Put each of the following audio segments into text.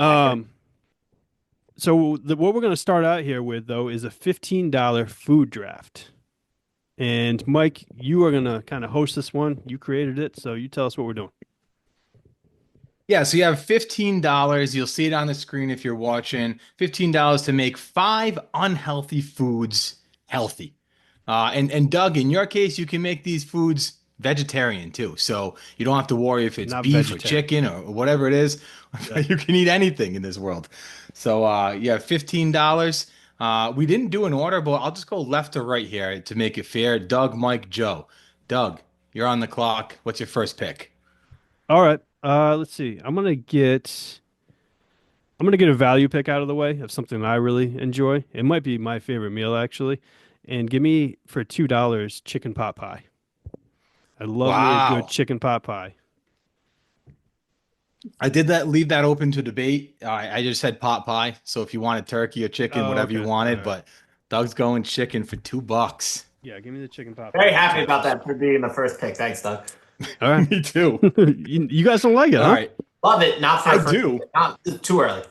Um, what we're going to start out here with, though, is a $15 food draft. And Mike, you are going to kind of host this one. You created it, so you tell us what we're doing. Yeah, so you have $15. You'll see it on the screen if you're watching. $15 to make five unhealthy foods healthy. And Doug, in your case, you can make these foods vegetarian too. So you don't have to worry if it's Not beef or vegetarian. chicken or whatever it is. Yeah. You can eat anything in this world. So you have $15. We didn't do an order, but I'll just go left to right here to make it fair. Doug, Mike, Joe. Doug, you're on the clock. What's your first pick? All right. Let's see. I'm gonna get a value pick out of the way of something I really enjoy. It might be my favorite meal actually. And give me for $2 chicken pot pie. I love me a good Wow. chicken pot pie. I did that leave that open to debate. I just said pot pie. So if you wanted turkey or chicken, Oh, whatever you okay. All wanted, right. but Doug's going chicken for $2. Yeah, give me the chicken pot pie Very for happy two about dollars. that for being the first pick. Thanks, Doug. All right. Me too. You guys don't like it, All huh? right. Love it. Not for I a first do. pick. Not too early.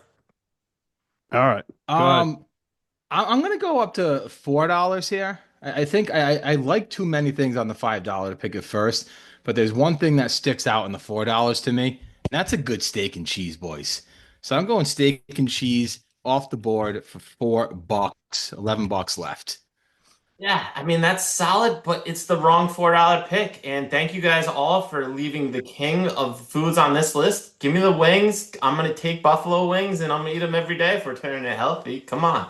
All right. Go ahead. Um, I'm gonna go up to $4 here. I think I like too many things on the $5 to pick it first, but there's one thing that sticks out in the $4 to me, and that's a good steak and cheese, boys. So I'm going steak and cheese off the board for $4, $11 left. Yeah, I mean that's solid, but it's the wrong $4 pick. And thank you guys all for leaving the king of foods on this list. Give me the wings. I'm gonna take buffalo wings and I'm gonna eat them every day if we're turning it healthy. Come on.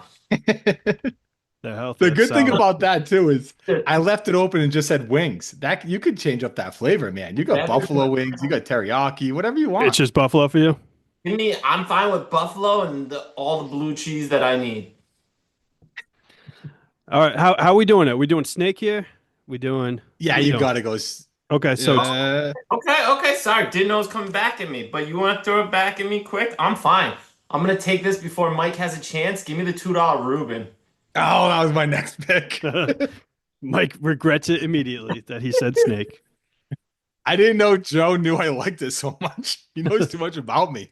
They're healthy. The That's good thing solid. about that too is I left it open and just said wings. That you could change up that flavor, man. You got buffalo wings, you got teriyaki, whatever you It's want. just buffalo for you. Give me. I'm fine with buffalo and all the blue cheese that I need. All right. How we doing it? We doing snake here? We doing Yeah, what are we you doing? gotta go. Okay, so Uh, Okay, okay, sorry. Didn't know it was coming back at me, but you want to throw it back at me quick? I'm fine. I'm gonna take this before Mike has a chance. Give me the $2 Reuben. oh, that was my next pick. Mike regrets it immediately that he said snake. I didn't know Joe knew I liked it so much. He knows too much about me.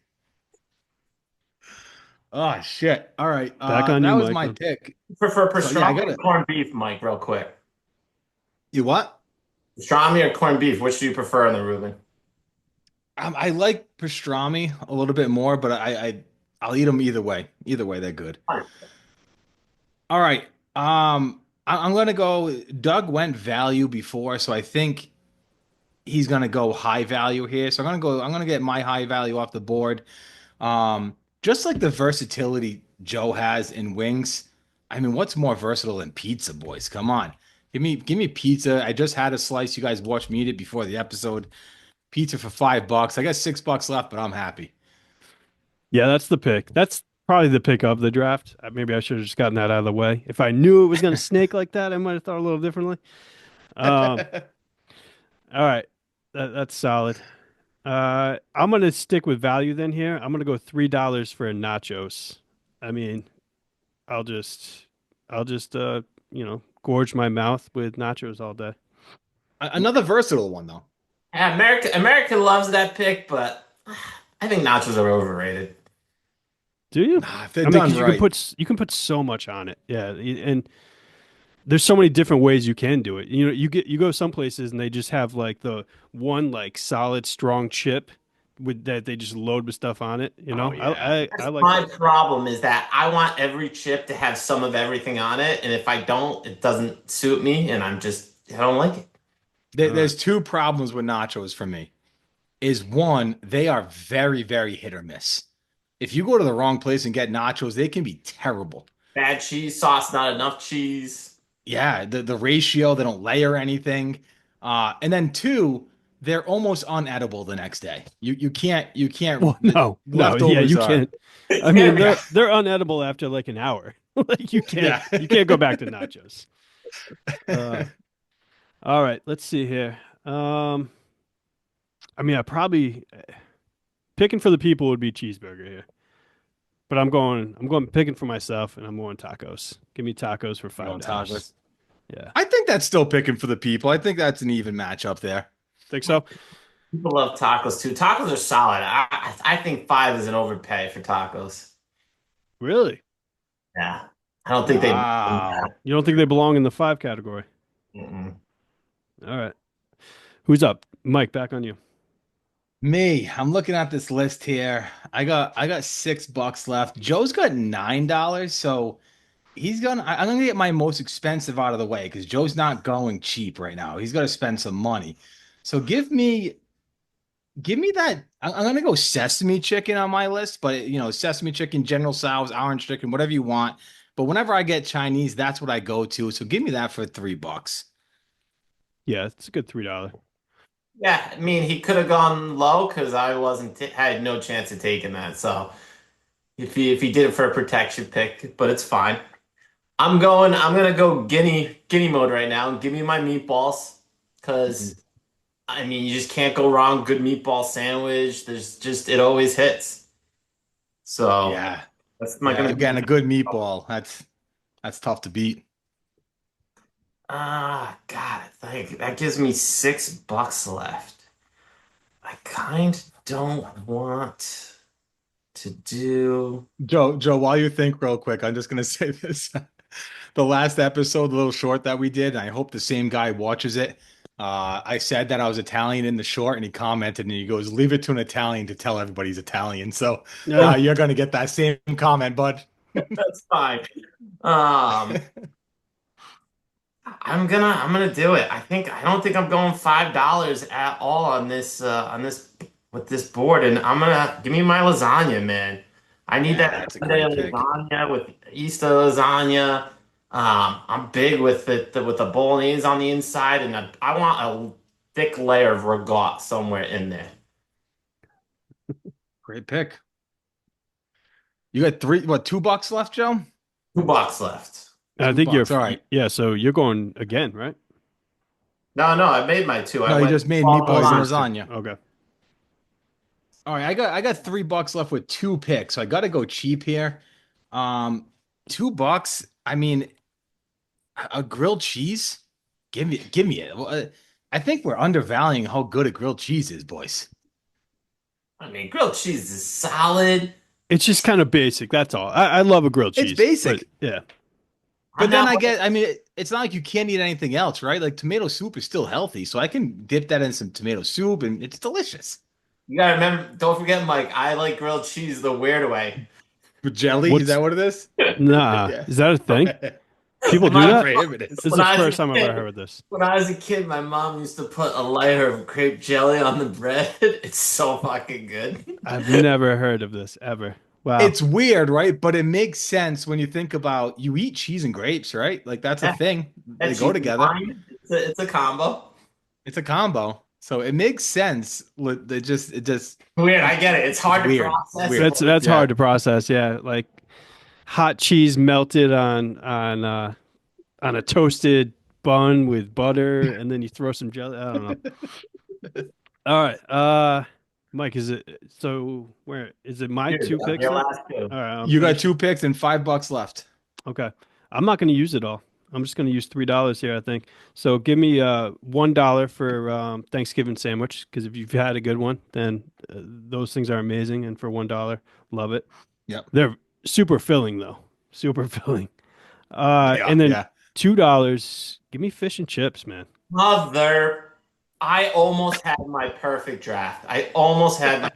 Oh shit. All right. Back on That you, was Mike. my pick. Prefer So yeah, I pastrami or gotta corned beef, Mike, real quick. you what? Pastrami or corned beef, which do you prefer in the Reuben? I like pastrami a little bit more, but I'll eat them either way. Either way, they're good. Fine. All right. I'm gonna go. Doug went value before, so I think he's gonna go high value here. So I'm gonna go. I'm gonna get my high value off the board. Just like the versatility Joe has in wings. I mean, what's more versatile than pizza, boys? Come on, give me pizza. I just had a slice. You guys watched me eat it before the episode. Pizza for $5. I got $6 left, but I'm happy. Yeah, that's the pick. That's probably the pick of the draft. Maybe I should have just gotten that out of the way. If I knew it was going to snake like that, I might have thought a little differently. Um, all right, that's solid. I'm gonna stick with value then here. I'm gonna go $3 for a nachos. I mean, I'll just, I'll just gorge my mouth with nachos all day. Another versatile one though. Yeah, America loves that pick, but I think nachos are overrated. Do you? Nah, if they're I mean, done because right. you can put so much on it. Yeah, and there's so many different ways you can do it. You go some places and they just have like the one like solid strong chip with that they just load with stuff on it. Oh yeah. I That's like my that. problem is that I want every chip to have some of everything on it, and if I don't, it doesn't suit me, and I don't like it. All right. There's two problems with nachos for me. Is one, they are very, very hit or miss. If you go to the wrong place and get nachos, they can be terrible. Bad cheese sauce, not enough cheese. Yeah, the ratio, they don't layer anything. And then two, they're almost unedible the next day. You can't Well, the no, yeah, leftovers you are can't. I mean, Yeah, yeah. they're unedible after like an hour. Like Yeah. you can't go back to nachos. Uh, all right, let's see here. I mean, I probably picking for the people would be cheeseburger here, but I'm going picking for myself, and I'm going tacos. Give me tacos for You five going dollars. tacos? Yeah, I think that's still picking for the people. I think that's an even matchup there. think so. People love tacos too. Tacos are solid. I think five is an overpay for tacos. Really? Yeah. I don't think they. Wow. You don't think they belong in the five category? Mm-mm. All right. Who's up? Mike, back on you. Me, I'm looking at this list here. I got $6 left. Joe's got $9, so I'm gonna get my most expensive out of the way because Joe's not going cheap right now. He's gonna spend some money. So give me that. I'm gonna go sesame chicken on my list, but sesame chicken, General Tso's, orange chicken, whatever you want. But whenever I get Chinese, that's what I go to. So give me that for $3. Yeah, it's a good $3. Yeah, I mean, he could have gone low because I wasn't had no chance of taking that. So if he did it for a protection pick, but it's fine. I'm gonna go guinea mode right now and give me my meatballs because Mhm. I mean you just can't go wrong. Good meatball sandwich. There's just it always hits. So Yeah, that's not yeah. gonna be Again, a good meatball. That's tough to beat. God, like that gives me $6 left. I kind don't want to do. Joe, while you think real quick, I'm just gonna say this. The last episode, the little short that we did, and I hope the same guy watches it. I said that I was Italian in the short, and he commented and he goes, "Leave it to an Italian to tell everybody he's Italian." So Yeah. you're gonna get that same comment, bud. That's fine. Um, I'm gonna do it. I don't think I'm going $5 at all on this with this board, and I'm gonna give me my lasagna, man. I need Yeah, that that's a Sunday great pick. lasagna with Easter lasagna. I'm big with with the bolognese on the inside, and I want a thick layer of ragout somewhere in there. Great pick. You got $2 left, Joe? $2 left. I Two think you're, bucks. All right. yeah, so you're going again, right? No, I made my two. I No, you went just made Oh, waffles you meatballs and on. made two. lasagna. Okay. All right, I got $3 left with two picks, so I got to go cheap here. Um, $2. I mean, a grilled cheese. Give me it. Well, I think we're undervaluing how good a grilled cheese is, boys. I mean, grilled cheese is solid. It's just kind of basic. That's all. I love a grilled It's cheese, but basic, yeah. I'm but then not. I mean, it's not like you can't eat anything else, right? Like tomato soup is still healthy, so I can dip that in some tomato soup, and it's delicious. You gotta remember, don't forget, Mike, I like grilled cheese the weird way. With jelly, is What's that what it is? Nah? Yeah. Is that a thing? Okay. People do Good My, for that? him, it is. This is when the I was a first time I've ever kid, heard this. when I was a kid, my mom used to put a layer of grape jelly on the bread. It's so fucking good. I've never heard of this ever. Wow. It's weird, right? But it makes sense when you think about you eat cheese and grapes, right? Like that's a Yeah, thing. that They go cheese and together. wine, it's a combo. It's a combo. So it makes sense. Weird, I get it. It's It's hard to weird. It's process, weird. but That's Yeah. hard to process. Yeah, like hot cheese melted on a toasted bun with butter, and then you throw some jelly. I don't know. All right. Mike, is it so? Where is it? My dude, two picks your then? last two. All right, I'm You got finished. two picks and $5 left. Okay. I'm not going to use it all. I'm just going to use $3 here, I think. So give me $1 for Thanksgiving sandwich because if you've had a good one, then those things are amazing. And for $1, love it. Yep. They're super filling though, super filling. They And are. then Yeah. $2, give me fish and chips, man. Mother, I almost had my perfect draft. I almost had.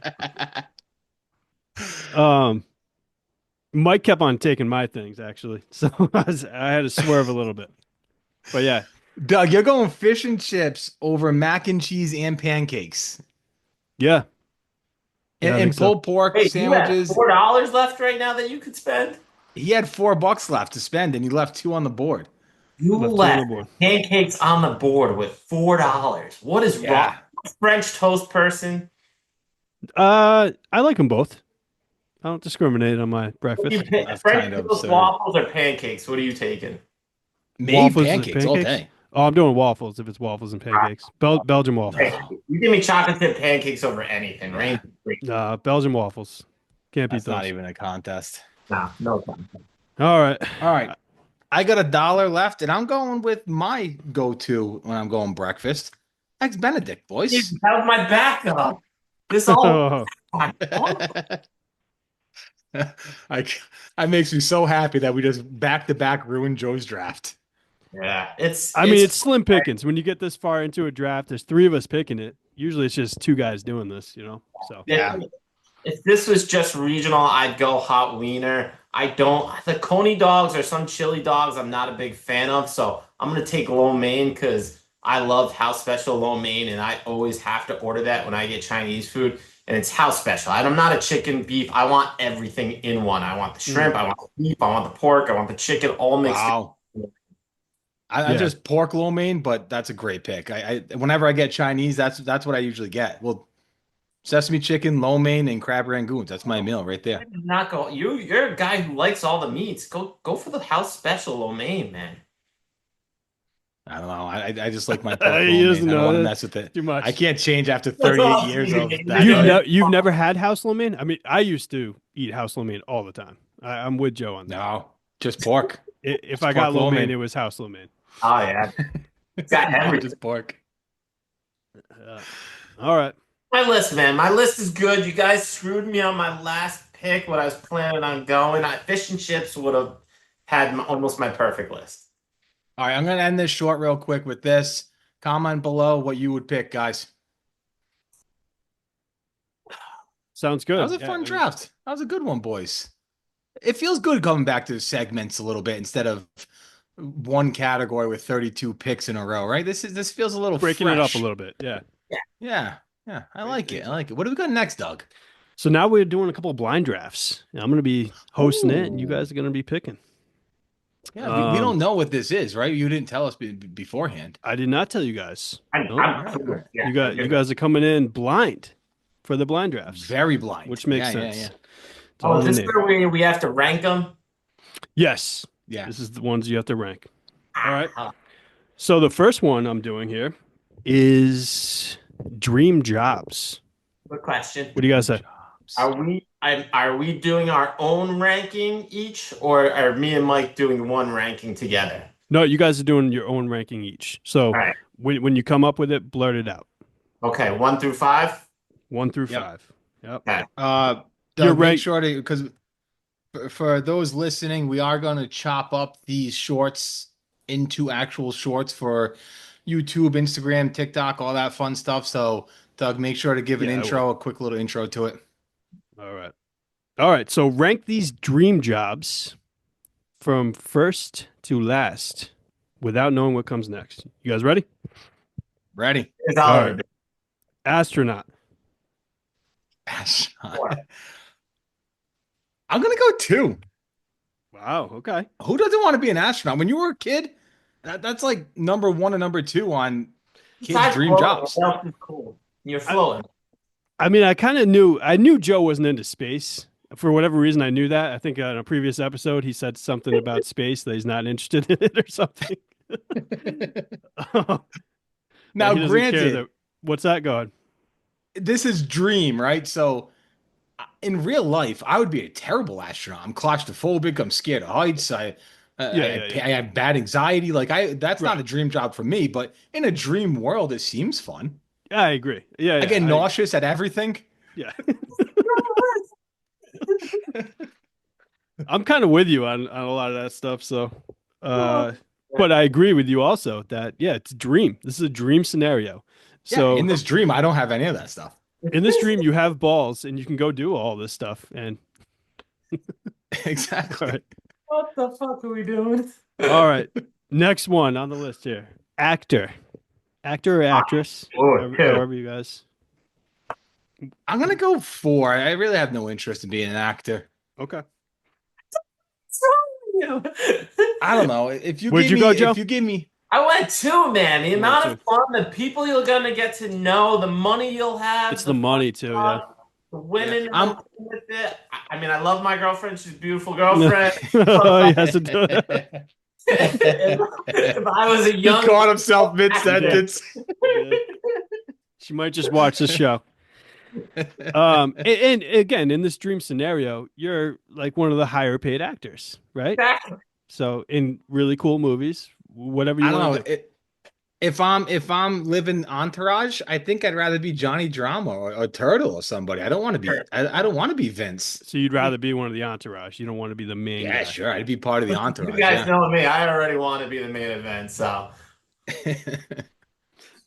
Um, Mike kept on taking my things actually, so I had to swerve a little bit. But yeah, Doug, you're going fish and chips over mac and cheese and pancakes. yeah, And, yeah, I think and so. pulled pork Wait, you have sandwiches. $4 left right now that you could spend? He had $4 left to spend and he left two on the board. You Left two on the left board. pancakes on the board with $4. What is wrong? Yeah. French toast person? I like them both. I don't discriminate on my What do you breakfast. pick? That's French kind of toast, absurd. waffles, or pancakes? What are you taking? Made Waffles and pancakes all pancakes. day. Oh, I'm doing waffles if it's waffles and pancakes. Belgian waffles. Hey, No, you give me chocolate chip pancakes over anything, yeah, right? Great. Belgian waffles. Can't beat that's not those. even a contest. Nah, no problem. All right. All right, I got $1 left, and I'm going with my go-to when I'm going breakfast. Ex Benedict, boys. That was my backup. This all. I, that makes me so happy that we just back to back ruined Joe's draft. Yeah, I mean, it's slim pickings. When you get this far into a draft, there's three of us picking it. Usually it's just two guys doing this, you know? So, Yeah. if this was just regional, I'd go hot wiener. I don't. The Coney dogs or some chili dogs, I'm not a big fan of. So I'm gonna take lo mein because I love house special lo mein, and I always have to order that when I get Chinese food. And it's house special. I'm not a chicken beef. I want everything in one. I want the shrimp. I want the beef. I want the pork. I want the chicken all mixed. Wow. I just pork lo mein, but that's a great pick. I whenever I get Chinese, that's what I usually get. Well, sesame chicken, lo mein, and crab rangoons. That's my meal right there. Not go. You're a guy who likes all the meats. Go for the house special lo mein, man. I don't know. I just like my pork lo He mein. doesn't I don't know want to that. mess with it. Too much. I can't change after 38 years of that. You've never had house lo mein? I mean, I used to eat house lo mein all the time. I'm with Joe on that. No, just pork. If I got lo mein, it was house lo mein. Oh yeah, it's got everything. Just pork. All right. My list, man. My list is good. You guys screwed me on my last pick. What I was planning on going, fish and chips would have had almost my perfect list. All right, I'm going to end this short real quick with this. Comment below what you would pick, guys. Sounds good. That was a fun draft. That was a good one, boys. It feels good coming back to segments a little bit instead of one category with 32 picks in a row, right? This feels a little breaking fresh. it up a little bit. Yeah. Yeah. I like it. What do we got next, Doug? So now we're doing a couple of blind drafts. I'm going to be hosting it, and you guys are going to be picking. Yeah, we don't know what this is, right? You didn't tell us beforehand. I did not tell you guys. You You guys are coming in blind for the blind drafts. Very blind. Which makes sense. Yeah. Oh, is this where we have to rank them? Yes. Yeah. This is the ones you have to rank. All right. So the first one I'm doing here is dream jobs. Good question. What do you guys say? Are we doing our own ranking each, or are me and Mike doing one ranking together? No, you guys are doing your own ranking each. So right. when you come up with it, blurt it out. Okay, 1 through 5. 1 through 5. Yep. Okay. Doug, make sure to, because for those listening, we are going to chop up these shorts into actual shorts for YouTube, Instagram, TikTok, all that fun stuff. So, Doug, make sure to give an intro, a quick little intro to it. All right. So rank these dream jobs from first to last without knowing what comes next. You guys ready? Ready. All right. Astronaut. I'm going to go 2. Wow. Okay. Who doesn't want to be an astronaut? When you were a kid, that's like number 1 and number 2 on kids' dream jobs. Cool. You're floating. I mean, I knew Joe wasn't into space. For whatever reason, I knew that. I think in a previous episode, he said something about space that he's not interested in it or something. Now, granted, what's that going? This is dream, right? So in real life, I would be a terrible astronaut. I'm claustrophobic. I'm scared of heights. I have bad anxiety. That's not a dream job for me, but in a dream world, it seems fun. I agree. Yeah. I get nauseous at everything. Yeah. I'm kind of with you on a lot of that stuff. So, but I agree with you also that, it's a dream. This is a dream scenario. So in this dream, I don't have any of that stuff. In this dream, you have balls and you can go do all this stuff. And exactly. Right. What the fuck are we doing? All right. Next one on the list here. Actor or actress. However you guys. I'm going to go 4. I really have no interest in being an actor. Okay. I don't know. If you give me, I went 2, man. The amount of fun, the people you're gonna get to know, the money you'll have. It's the money too, the women. With it. I mean, I love my girlfriend. She's a beautiful girlfriend. Oh, he has to do it. If I was a young, he caught himself mid-sentence. She might just watch the show. And again, in this dream scenario, you're like one of the higher paid actors, right? Exactly. So in really cool movies, whatever you want to do. If I'm living Entourage, I think I'd rather be Johnny Drama or Turtle or somebody. I don't want to be Sure. I don't want to be Vince. So you'd rather be one of the entourage. You don't want to be the main Yeah, guy. sure. I'd be part of the You Entourage, guys yeah. know me. I already want to be the main event, so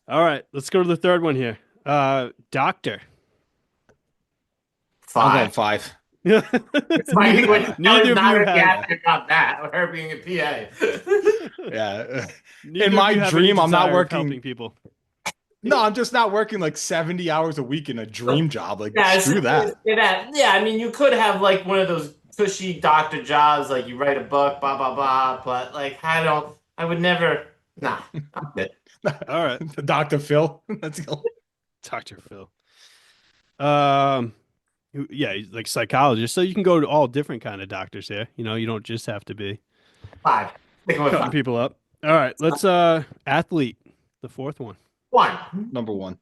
All right, let's go to the third one here. Doctor. I'm going 5. five. It's my English. Neither Kelly's of not you going to be have happy about that. Her being a PA. Yeah. In neither of my you have any dream, I'm not desire of helping working. people. No, I'm just not working like 70 hours a week in a dream job. Like, Yeah, screw that. yeah. I mean, you could have like one of those cushy doctor jobs, like you write a book, blah blah blah. But like, I would never. Nah, I'm good. All right, Dr. Phil. Let's go. Dr. Phil. Um, yeah, he's like psychologist, so you can go to all different kind of doctors here. You don't just have to be 5. Think of cutting 5. people up. All right, let's athlete, the fourth one. 1. Number one.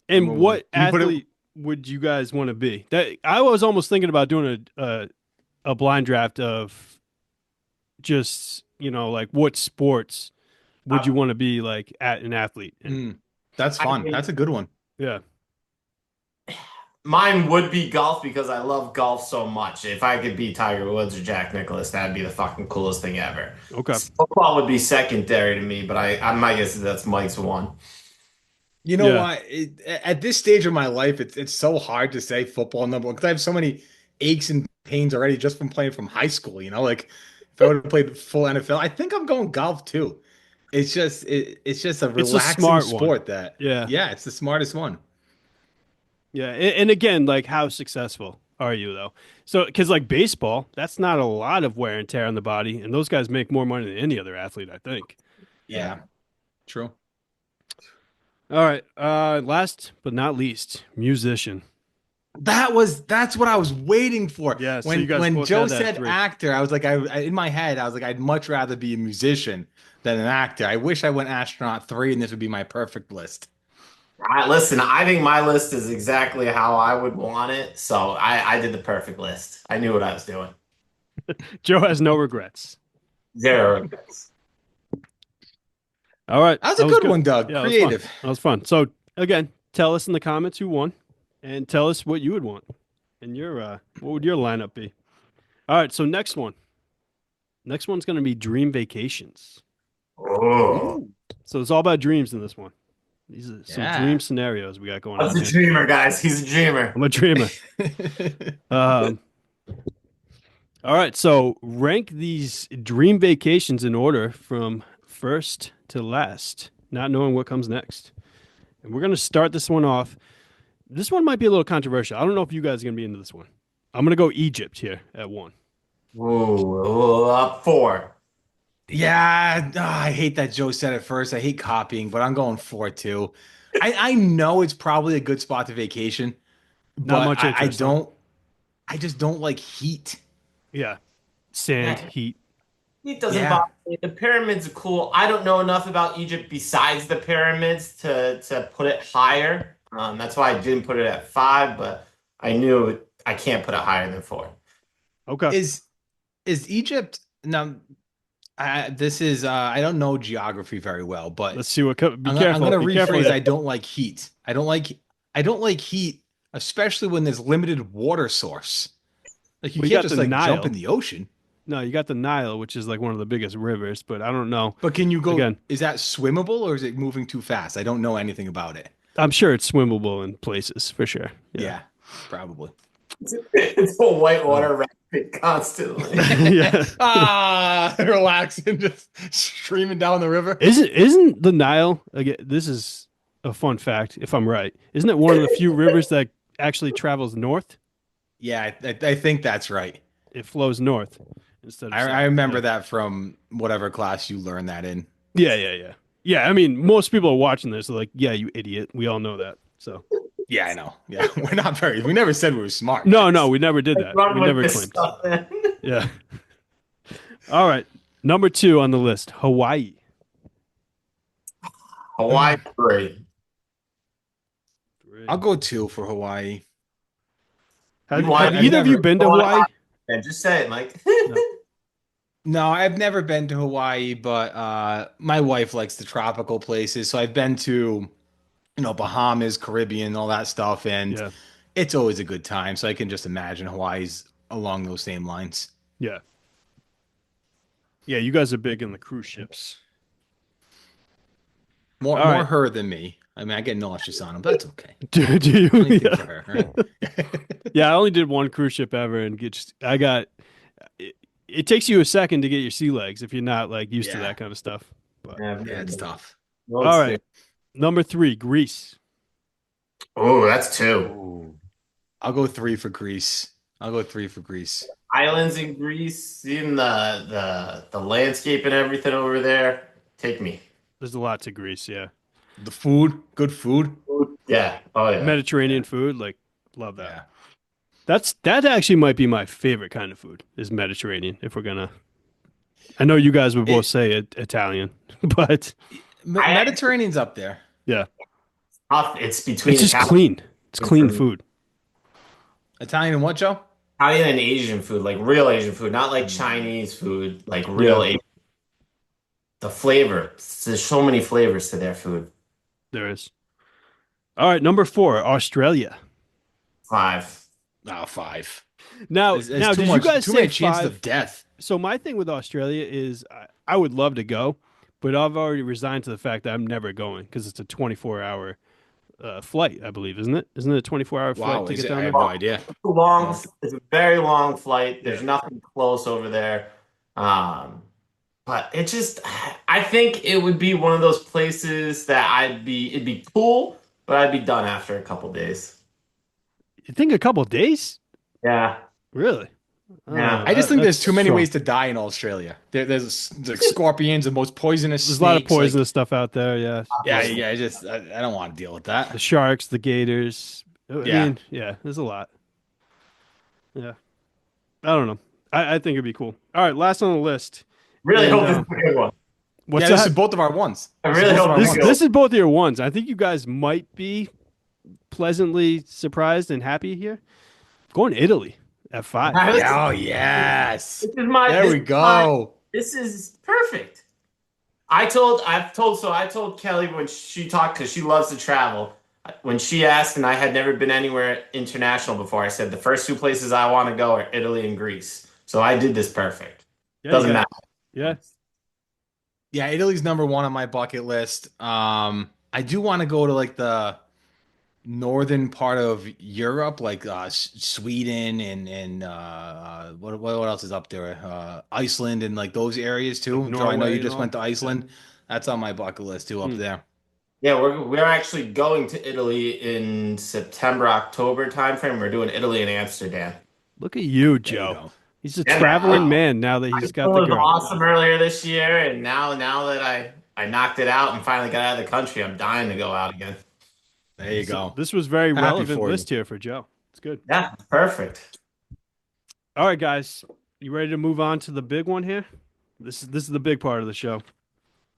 And Number one. what Can you put it? athlete would you guys want to be? That I was almost thinking about doing a blind draft of just like what sports would you want to be like at an athlete in? That's I fun. mean, That's a good one. Yeah. mine would be golf because I love golf so much. If I could be Tiger Woods or Jack Nicklaus, that'd be the fucking coolest thing ever. Okay. Football would be secondary to me, but I my guess is that's Mike's 1. You know Yeah. what? At this stage of my life, it's so hard to say football number one because I have so many aches and pains already just from playing from high school. Like if I would have played full NFL, I think I'm going golf too. It's just a It's a relaxing smart one. sport that, Yeah. yeah, it's the smartest one. Yeah. And again, like how successful are you though? So, because like baseball, that's not a lot of wear and tear on the body, and those guys make more money than any other athlete, I think. Yeah, true. All right. Last but not least, musician. That's what I was waiting for. Yeah, so When you guys when both Joe had that at said 3. actor, I was like, in my head, I was like, I'd much rather be a musician than an actor. I wish I went astronaut three, and this would be my perfect list. Listen, I think my list is exactly how I would want it. So I did the perfect list. I knew what I was doing. Joe has no regrets. 0 regrets. All right. That was a good one, Doug. Yeah, Creative. that was fun. So again, tell us in the comments who won and tell us what you would want. And what would your lineup be? All right, so next one. Next one's gonna be dream vacations. Oh, So it's all about dreams in this one. These are some Yeah. dream scenarios we got going that's on a here. dreamer, guys. He's a dreamer. I'm a dreamer. Um, all right, so rank these dream vacations in order from first to last, not knowing what comes next. And we're gonna start this one off. This one might be a little controversial. I don't know if you guys are gonna be into this one. I'm gonna go Egypt here at 1. Ooh, 4. Yeah, I hate that Joe said it first. I hate copying, but I'm going four too. I know it's probably a good spot to vacation, Not but much I interest, huh? don't. I just don't like heat. Yeah, sand, Yeah. heat. It doesn't Yeah. bother me. The pyramids are cool. I don't know enough about Egypt besides the pyramids to put it higher. That's why I didn't put it at 5, but I knew I can't put it higher than 4. Okay. Is Egypt now? This is I don't know geography very well, but Let's see what. Be I'm careful. gonna Be careful. rephrase. I don't like heat. I don't like heat, especially when there's limited water source. Like you Well, you can't got just the like jump Nile. in the ocean. No, you got the Nile, which is like one of the biggest rivers, but I don't know. But can you go? Again, Is that swimmable or is it moving too fast? I don't know anything about it. I'm sure it's swimmable in places for sure. Yeah, probably. It's a white water rapid constantly. Yeah. Relaxing, just streaming down the river. Isn't the Nile again? This is a fun fact, if I'm right. Isn't it one of the few rivers that actually travels north? Yeah, I think that's right. It flows north instead of south. I remember Yeah. that from whatever class you learned that in. Yeah. Yeah, I mean, most people are watching this are like, yeah, you idiot. We all know that. So Yeah, I know. Yeah, we're not very. We never said we were smart. no, we never did that. Run We with never this claimed. stuff, man. Yeah. All right. Number 2 on the list, Hawaii. Hawaii 3. I'll go two for Hawaii. Have You want- either of you been to Go on Hawaii? And just say it, Mike. No, I've never been to Hawaii, but my wife likes the tropical places. So I've been to, Bahamas, Caribbean, all that stuff, and Yeah, it's always a good time. So I can just imagine Hawaii's along those same lines. yeah, yeah. You guys are big in the cruise ships. More All more right. her than me. I mean, I get nauseous on them, but that's okay. Do you? Anything Yeah. for her, right? Yeah, I only did one cruise ship ever, and I got it, it takes you a second to get your sea legs if you're not like used to Yeah, that kind of stuff. But Yeah, yeah, it's tough. all right, number three, Greece. oh, that's two. Ooh. I'll go three for Greece. I'll go three for Greece. Islands in Greece, seeing the landscape and everything over there. Take me. There's a lot to Greece. Yeah, The food, good food. Yeah. Oh yeah. Mediterranean Yeah, food, like love that. yeah. That actually might be my favorite kind of food is Mediterranean. If we're gonna, I know you guys would both It say Italian, but I Mediterranean's up there. yeah, it's it's between just Italian clean. It's and for clean me. food. Italian and what, Joe? Italian and Asian food, like real Asian food, not like Mm. Chinese food, like real Yeah, Asian. The flavor. There's so many flavors to their food. there is. All right, number four, Australia. Five. Oh, five. Now, There's now, too did you much, guys too say many chances five? of death. So my thing with Australia is I would love to go, but I've already resigned to the fact that I'm never going because it's a 24-hour flight, I believe, isn't it? Isn't it a 24-hour flight Wow, to is get it? I down have there? no Well, idea. long. Yeah. It's a very long flight. There's Yeah. nothing close over there. Um, but it just, I think it would be one of those places that it'd be cool, but I'd be done after a couple days. You think a couple days? Yeah. Really? Yeah. I just think That's there's too many strong. ways to die in Australia. There's like scorpions, the most poisonous There's a lot of snakes. Like, poisonous stuff out there. Yeah, yeah, yeah. I don't want to deal with the that. sharks, the gators. I Yeah. mean, yeah, there's a lot. Yeah, I don't know. I think it'd be cool. All right, last on the list, Really and hope this is a good one. what's Yeah, this that? is both of our ones. I This is really both of hope our this This is ones. good. this is both of your ones. I think you guys might be pleasantly surprised and happy here. Going to Italy at five. Yeah, oh, yes. This is my There we go. this is perfect. I told Kelly when she talked because she loves to travel. When she asked and I had never been anywhere international before, I said the first two places I want to go are Italy and Greece. So I did this perfect. Yeah, you Doesn't got. matter. Yeah, Yeah, Italy's number one on my bucket list. I do want to go to like the northern part of Europe, like Sweden and what else is up there? Iceland and like those areas like too. Joe, I know Norway you and just all. went to Yeah. Iceland. That's on my bucket list too up Hmm. there. Yeah, we're actually going to Italy in September, October timeframe. We're doing Italy and Amsterdam. Look at you, There you Joe. go. He's a Yeah, man. traveling man now that he's It got the was girl. awesome earlier this year, and now that I knocked it out and finally got out of the country, I'm dying to go out again. There you So go. this was very Happy relevant for you. list here for Joe. It's good. Yeah, perfect. All right, guys, you ready to move on to the big one here? This is the big part of the show.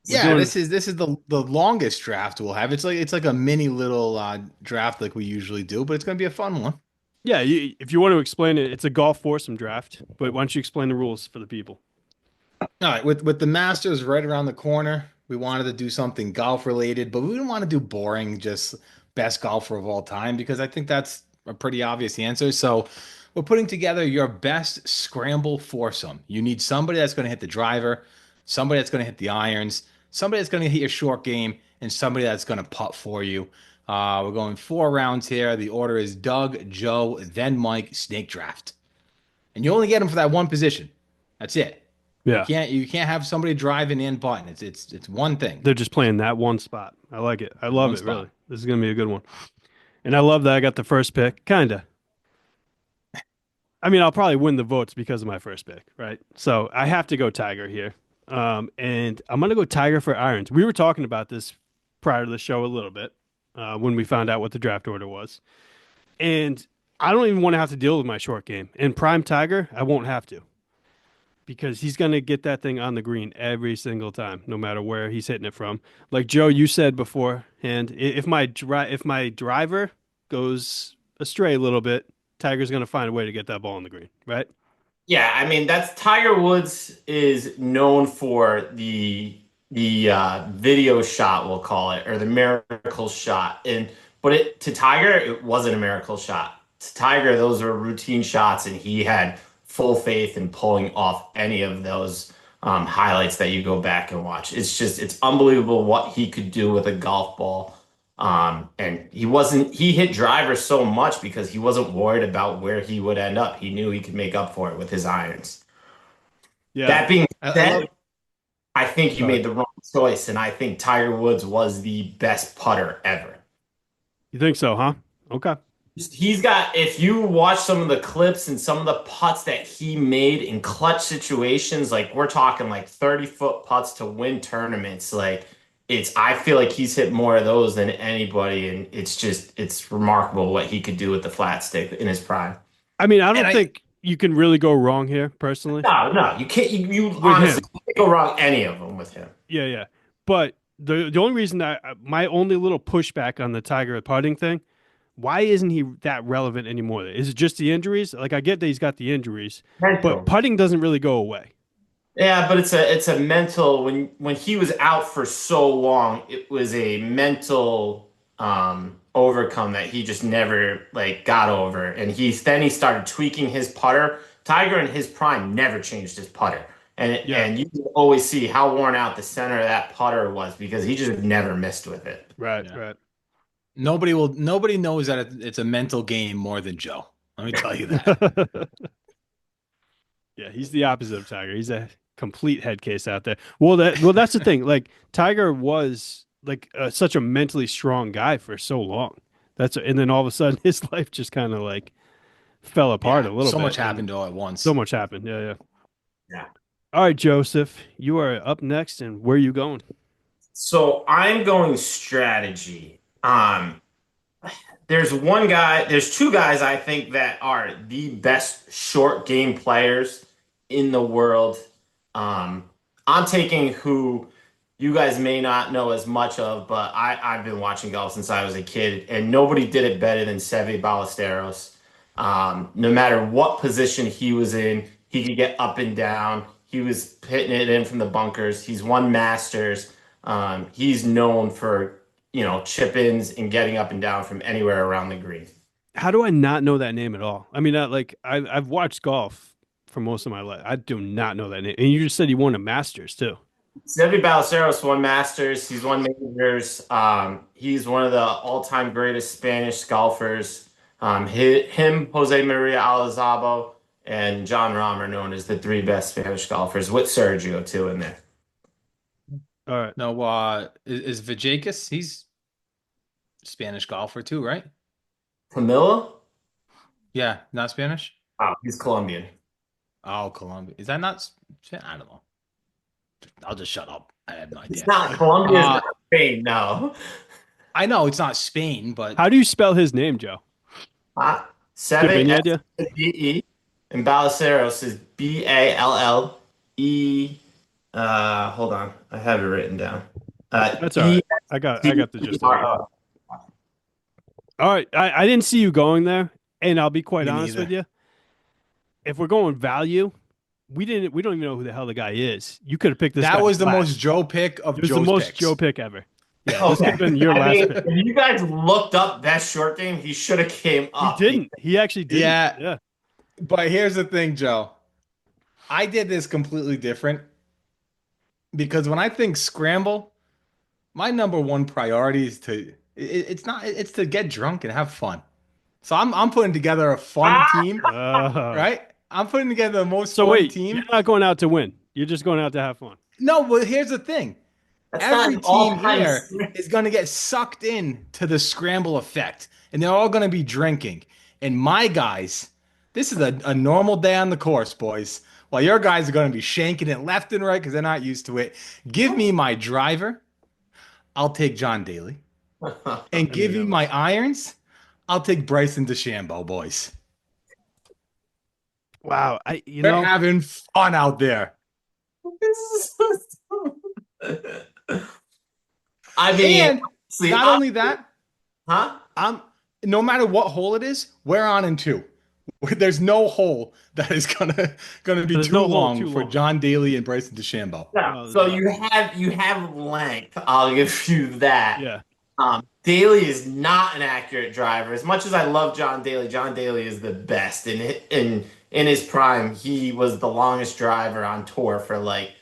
We're Yeah, doing this is the longest draft we'll have. It's like a mini little draft like we usually do, but it's gonna be a fun one. yeah. If you want to explain it, it's a golf foursome draft. But why don't you explain the rules for the people? All right, with the Masters right around the corner, we wanted to do something golf related, but we didn't want to do boring, just best golfer of all time because I think that's a pretty obvious answer. So we're putting together your best scramble foursome. You need somebody that's going to hit the driver, somebody that's going to hit the irons, somebody that's going to hit your short game, and somebody that's going to putt for you. We're going 4 rounds here. The order is Doug, Joe, then Mike, snake draft. And you only get them for that one position. That's it. You Yeah, can't you can't have somebody driving in button. It's one thing, they're just playing that one spot. I like it. I love one it. Really, spot. this is gonna be a good one. And I love that I got the first pick. Kinda. I mean, I'll probably win the votes because of my first pick, right? So I have to go Tiger here. And I'm gonna go Tiger for irons. We were talking about this prior to the show a little bit when we found out what the draft order was, and I don't even want to have to deal with my short game. In prime Tiger, I won't have to because he's gonna get that thing on the green every single time, no matter where he's hitting it from. Like Joe, you said beforehand, if my driver goes astray a little bit, Tiger's gonna find a way to get that ball on the green, right? Yeah, I mean that's Tiger Woods is known for the video shot, we'll call it, or the miracle shot. And but it to Tiger, it wasn't a miracle shot. To Tiger, those were routine shots, and he had full faith in pulling off any of those highlights that you go back and watch. It's unbelievable what he could do with a golf ball. And he hit drivers so much because he wasn't worried about where he would end up. He knew he could make up for it with his irons. Yeah. That being I said, love. I think you Sorry. made the wrong choice, and I think Tiger Woods was the best putter ever. You think so, huh? Okay. He's got, if you watch some of the clips and some of the putts that he made in clutch situations, like we're talking like 30-foot putts to win tournaments, like I feel like he's hit more of those than anybody. And it's remarkable what he could do with the flat stick in his prime. I mean, I And don't think you can really go wrong here, personally, No, no, you can't, you with honestly him. can't go wrong any of them with him. Yeah, yeah. But the only reason my only little pushback on the Tiger putting thing, why isn't he that relevant anymore? Is it just the injuries? Like I get that he's got the injuries, but Mental. putting doesn't really go away. Yeah, but it's a mental when he was out for so long, it was a mental overcome that he just never like got over. And he started tweaking his putter. Tiger in his prime never changed his putter. Yeah, And you can always see how worn out the center of that putter was because he just never missed with it. right, Yeah. right. Nobody knows that it's a mental game more than Joe. Let me tell you that. Yeah, he's the opposite of Tiger. He's a complete head case out there. That's the thing. Like Tiger was like such a mentally strong guy for so long. And then all of a sudden his life just kind of like fell apart Yeah, a little so much bit, and happened all at so once. much happened. Yeah, yeah. Yeah. All right, Joseph, you are up next, and where are you going? So I'm going strategy. There's two guys I think that are the best short game players in the world. Um, I'm taking who you guys may not know as much of, but I've been watching golf since I was a kid, and nobody did it better than Seve Ballesteros. No matter what position he was in, he could get up and down. He was hitting it in from the bunkers. He's won Masters. He's known for chip ins and getting up and down from anywhere around the green. How do I not know that name at all? I mean, I've watched golf for most of my life. I do not know that name. And you just said he won a Masters too. Seve Ballesteros won Masters. He's won majors. He's one of the all-time greatest Spanish golfers. Him, Jose Maria Alazabo, and John Rahm are known as the three best Spanish golfers, with Sergio too in there. All right. No, is Vajakis? He's Spanish golfer too, right? Camilla? Yeah, not Spanish. Oh, he's Colombian. Oh, Colombia. Is that not? I don't know. I'll just shut up. I have no It's idea. not Colombia. It's Uh, not Spain. No. I know it's not Spain, but How do you spell his name, Joe? Do you have Seve any idea? S-E-E and Ballesteros is Ballele. Hold on, I have it written down. That's all E right. I got the gist of it. R O. All right. I didn't see you going there, and I'll be quite me honest with neither. you. If we're going value, we don't even know who the hell the guy is. You could have picked this guy That was the last. most Joe pick of It was the Joe's most picks. Joe pick ever. Yeah, this could Okay. have been your I last mean, pick. if you guys looked up best short game, he should have came He up. didn't. He actually didn't. Yeah. Yeah. But here's the thing, Joe. I did this completely different because when I think scramble, my number one priority is it's to get drunk and have fun. So I'm putting together a fun Ah, team, right? I'm putting together the most So fun wait, team. you're not going out to win. You're just going out to have fun. No, but here's the thing. that's not Every an team all-time. here is going to get sucked in to the scramble effect, and they're all going to be drinking. And my guys, this is a normal day on the course, boys. While your guys are going to be shanking it left and right because they're not used to it. Give me my driver. I'll take John Daly. And give me my irons. I'll take Bryson DeChambeau, boys. Wow. They're having fun out there. This is so stupid. I mean, And not only that, huh? I'm no matter what hole it is, we're on in two. There's no hole that is gonna be There's too no hole long too for long. John Daly and Bryson DeChambeau. Yeah. Oh, there's So not. you have length. I'll give you that. Yeah. Daly is not an accurate driver. As much as I love John Daly is the best. In his prime, he was the longest driver on tour for like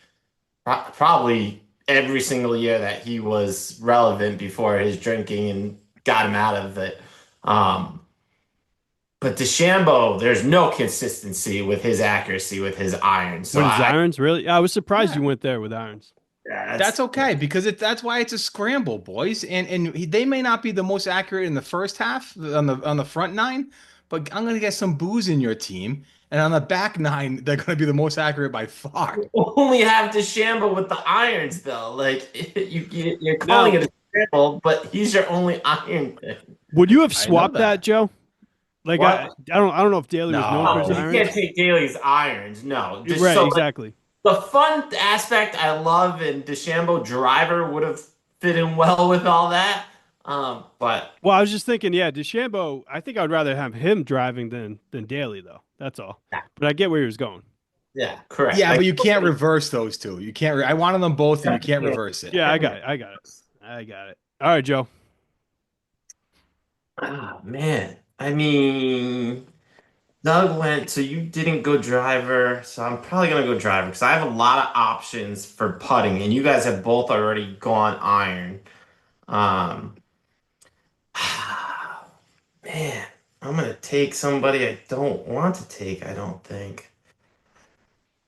probably every single year that he was relevant before his drinking and got him out of it. Um, but DeChambeau, there's no consistency with his accuracy with his iron. So With his I irons, really? Yeah, I was surprised Yeah. you went there with irons. yeah, That's okay because that's why it's a scramble, boys. They may not be the most accurate in the first half on the front nine, but I'm gonna get some booze in your team, and on the back nine, they're gonna be the most accurate by far. only have DeChambeau with the irons though. Like you're calling Now, it a scramble, but he's your only iron thing. would you have I know swapped that, that. Joe? Like What? I don't know if Daly was known for his No, No. you can't irons. take Daly's irons. No, just Right, so like exactly. the fun aspect I love and DeChambeau driver would have fit in well with all that. But Well, I was just thinking, yeah, DeChambeau, I think I'd rather have him driving than Daly though. That's all. yeah, But I get where he was going. yeah, correct. Yeah, Like, but you can't reverse those two. You can't. I wanted them both, and you can't reverse it. Yeah, I got it. I got it. I got it. All right, Joe. oh man, I mean. Doug went, so you didn't go driver, so I'm probably gonna go driver because I have a lot of options for putting, and you guys have both already gone iron. Um, man, I'm gonna take somebody I don't want to take, I don't think.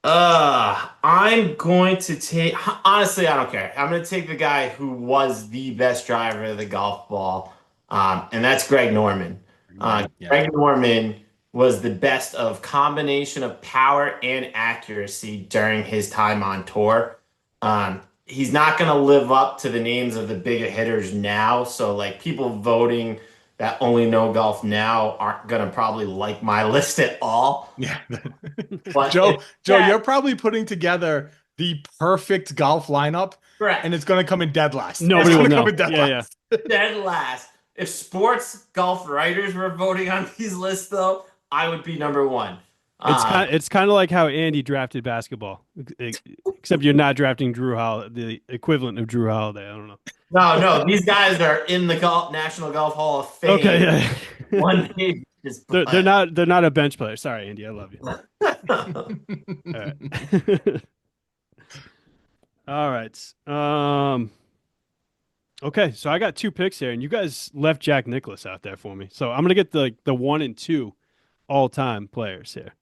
I'm going to take, honestly, I don't care. I'm going to take the guy who was the best driver of the golf ball, and that's Greg Norman. Yeah. Greg Norman was the best of combination of power and accuracy during his time on tour. He's not going to live up to the names of the bigger hitters now. So, like, people voting that only know golf now aren't going to probably like my list at all. Yeah. But Joe, you're probably putting together the perfect golf lineup, correct. and it's going to come in dead last. It's Nobody will going to know. come in dead Yeah, yeah. last. Dead last. If sports golf writers were voting on these lists, though, I would be number one. It's kind of like how Andy drafted basketball, except you're not drafting Drew Holiday, the equivalent of Drew Holiday. I don't know. no, these guys are in the National Golf Hall of Okay, Fame. yeah. One day just They're not a bench player. Sorry, Andy. I love you. All right. All right. Okay, so I got two picks here, and you guys left Jack Nicklaus out there for me. So I'm gonna get the one and two all time players here.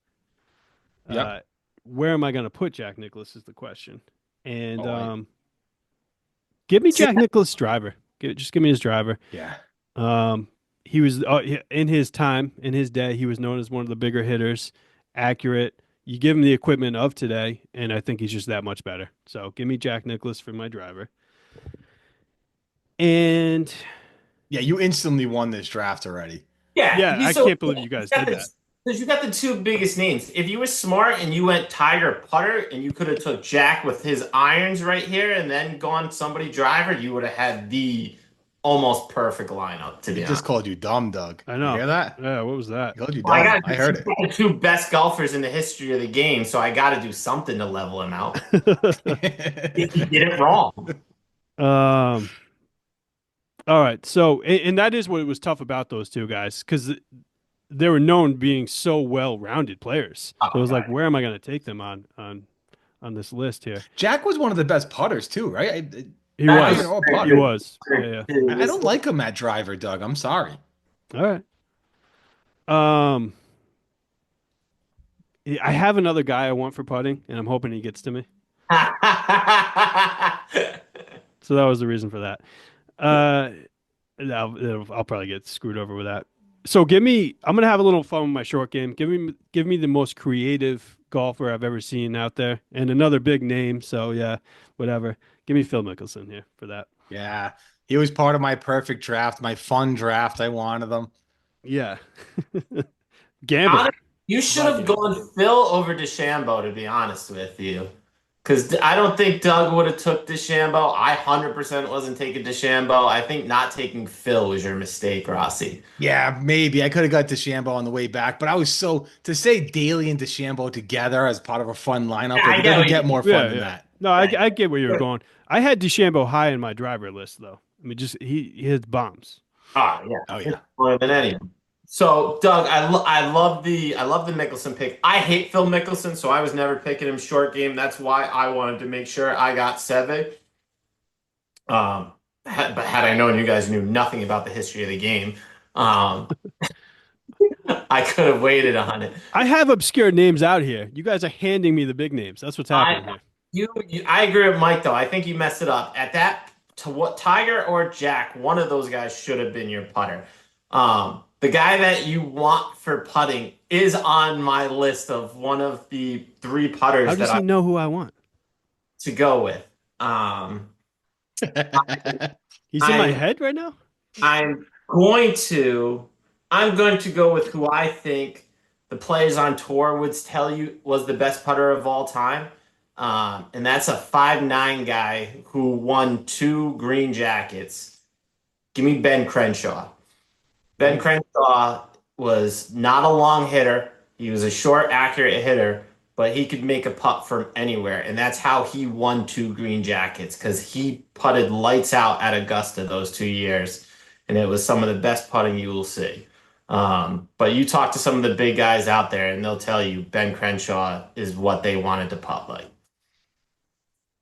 Yep. Where am I gonna put Jack Nicklaus is the question. And Oh, give me Jack Nicklaus driver. Just give me his driver. Yeah. He was in his time, in his day, he was known as one of the bigger hitters, accurate. You give him the equipment of today, and I think he's just that much better. So give me Jack Nicklaus for my driver. And Yeah, you instantly won this draft already. yeah, I can't believe you guys did that. Because you got the two biggest names. If you were smart and you went Tiger putter and you could have took Jack with his irons right here and then gone somebody driver, you would have had the almost perfect lineup, to be He honest. just called you dumb, Doug. I know. You hear that? Yeah, what was that? He called you Well, dumb. I heard it. the two best golfers in the history of the game, so I got to do something to level him out. He did it wrong. Um. All right. So, and that is what was tough about those two guys because they were known being so well-rounded players. So it was like, where am I going to take them on this list here? Jack was one of the best putters too, right? He That was. was all He putter. was. Yeah, yeah. I don't like him at driver, Doug. I'm sorry. All right. I have another guy I want for putting, and I'm hoping he gets to me. So that was the reason for that. I'll probably get screwed over with that. So I'm gonna have a little fun with my short game. Give me the most creative golfer I've ever seen out there, and another big name. So yeah, whatever. Give me Phil Mickelson here for that. Yeah, he was part of my perfect draft, my fun draft. I wanted them. Yeah, gamble. You should have gone Phil over DeChambeau, to be honest with you. Because I don't think Doug would have took DeChambeau. I 100% wasn't taking DeChambeau. I think not taking Phil was your mistake, Rossi. Yeah, maybe I could have got DeChambeau on the way back, but I was so to say Daly and DeChambeau together as part of a fun Yeah, lineup, like I it get doesn't what get you more fun Yeah, than yeah. that. No, mean. I get where you're going. I had DeChambeau high in my driver list though. I mean, just he hits bombs. Oh Oh yeah, yeah. more than anyone. So Doug, I love the Mickelson pick. I hate Phil Mickelson, so I was never picking him short game. That's why I wanted to make sure I got Seve. But had I known you guys knew nothing about the history of the game, um, I could have waited on it. I have obscure names out here. You guys are handing me the big names. That's what's happening I here. I agree with Mike though. I think you messed it up at that. To what Tiger or Jack, one of those guys should have been your putter. The guy that you want for putting is on my list of one of the three How putters that does I he know who I want? to go with. Um, He's in my I'm head right now. I'm going to I'm going to go with who I think the players on tour would tell you was the best putter of all time. And that's a 5'9" guy who won two green jackets. Give me Ben Crenshaw. Ben Ooh. Crenshaw was not a long hitter. He was a short, accurate hitter, but he could make a putt from anywhere. And that's how he won two green jackets because he putted lights out at Augusta those 2 years. And it was some of the best putting you will see. But you talk to some of the big guys out there, and they'll tell you Ben Crenshaw is what they wanted to putt like.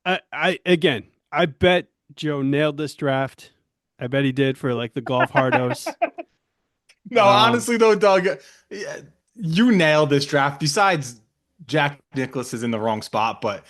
I again, I bet Joe nailed this draft. I bet he did for like the golf hardos. No, Um, honestly though, Doug, yeah, you nailed this draft. Besides, Jack Nicklaus is in the wrong spot, but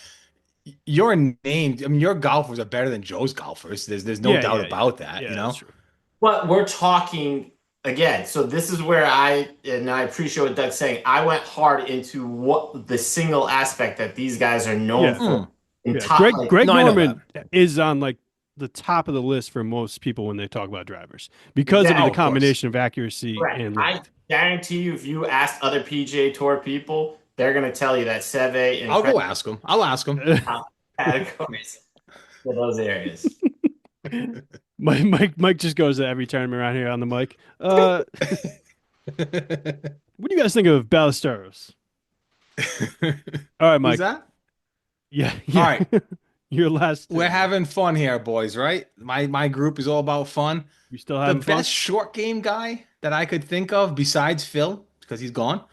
your name, I mean, your golfers are better than Joe's golfers. There's no yeah, doubt yeah, yeah, about that, you yeah. That's know? true. But we're talking again. So this is where I appreciate what Doug's saying. I went hard into what the single aspect that these guys are known Yeah, for Mm. in yeah. top like Greg No, I know that. Norman is on like the top of the list for most people when they talk about drivers because of exactly the Oh, of course. combination of accuracy correct. and I length. guarantee you, if you asked other PGA Tour people, they're gonna tell you that Seve and I'll Craig go ask him. I'll ask him. are categories for those areas. Mike just goes to every tournament around here on the mic. What do you guys think of Ballesteros? All right, Who's Mike. that? Yeah, All yeah. right. Your last. We're having fun here, boys, right? My group is all about fun. You still The having fun? best short game guy that I could think of besides Phil, because he's gone,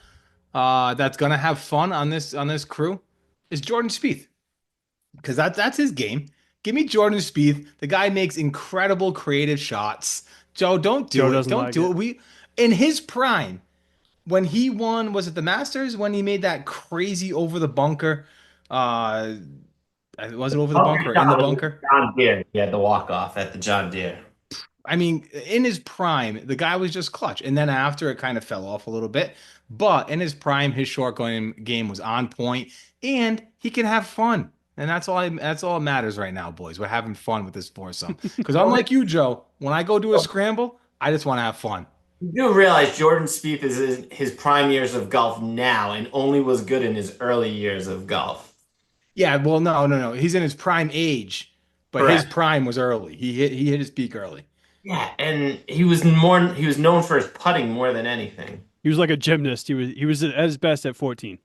that's gonna have fun on this crew is Jordan Spieth. Because that's his game. Give me Jordan Spieth. The guy makes incredible creative shots. Joe, don't Joe do it. doesn't Don't like do it. it. We in his prime, when he won, was it the Masters? When he made that crazy over the bunker? Uh was it over the Oh, bunker or in the bunker? John Deere. He had the walk off at the John Deere. I mean, in his prime, the guy was just clutch. And then after it kind of fell off a little bit. But in his prime, his short game was on point and he can have fun. And that's all that matters right now, boys. We're having fun with this foursome. Because unlike you, Joe, when I go do a scramble, I just want to have fun. You do realize Jordan Spieth is in his prime years of golf now and only was good in his early years of golf. Yeah, well, no. He's in his prime age, but his Correct. prime was early. He hit his peak early. Yeah, and he was known for his putting more than anything. He was like a gymnast. He was at his best at 14.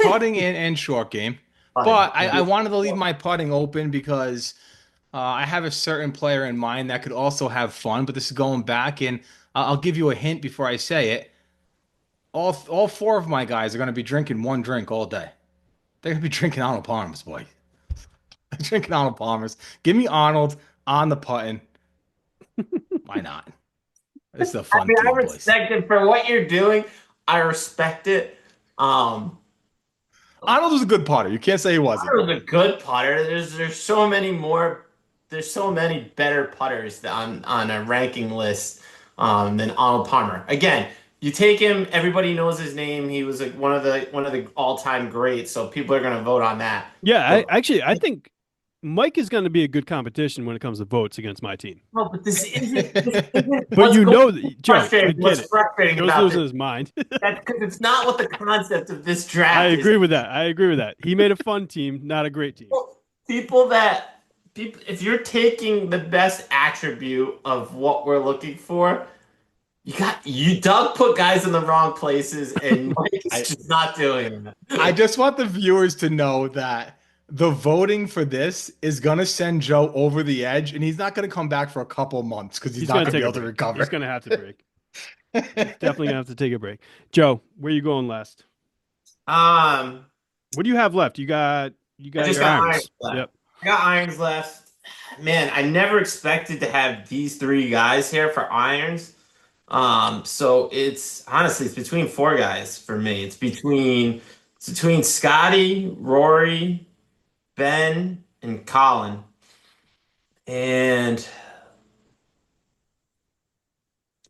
Putting and short game. Putting. But I wanted to leave my putting open because I have a certain player in mind that could also have fun. But this is going back, and I'll give you a hint before I say it. All four of my guys are going to be drinking one drink all day. They're going to be drinking Arnold Palmer's, boy. Drinking Arnold Palmer's. Give me Arnold on the putting. Why not? This is a I fun mean, I gig, boys. respect it for what you're doing. I respect it. Arnold was a good putter. You can't say he wasn't. Putter was a good putter. There's so many more. There's so many better putters on a ranking list than Arnold Palmer. Again, you take him. Everybody knows his name. He was like one of the all time greats. So people are gonna vote on that. Yeah, But I think Mike is going to be a good competition when it comes to votes against my team. No, but this isn't But what's you going know, Joe, I frustrating. get What's it. frustrating Joe's about losing this? his mind. That's because it's not what the concept of this I draft is. agree with that. I agree with that. He made a fun team, not a great team. People that people, if you're taking the best attribute of what we're looking for, Doug put guys in the wrong places, and Mike is I just not doing I it. just want the viewers to know that the voting for this is gonna send Joe over the edge, and he's not gonna come back for a couple months because he's He's not going to gonna be take a able to break. He's recover. going to have to break. He's definitely going to have to take a break. Joe, where you going last? Um, What do you have left? You I got just your got irons irons. left. Yep. I got irons left. Man, I never expected to have these three guys here for irons. So it's honestly it's between four guys for me. It's between Scotty, Rory, Ben, and Colin. And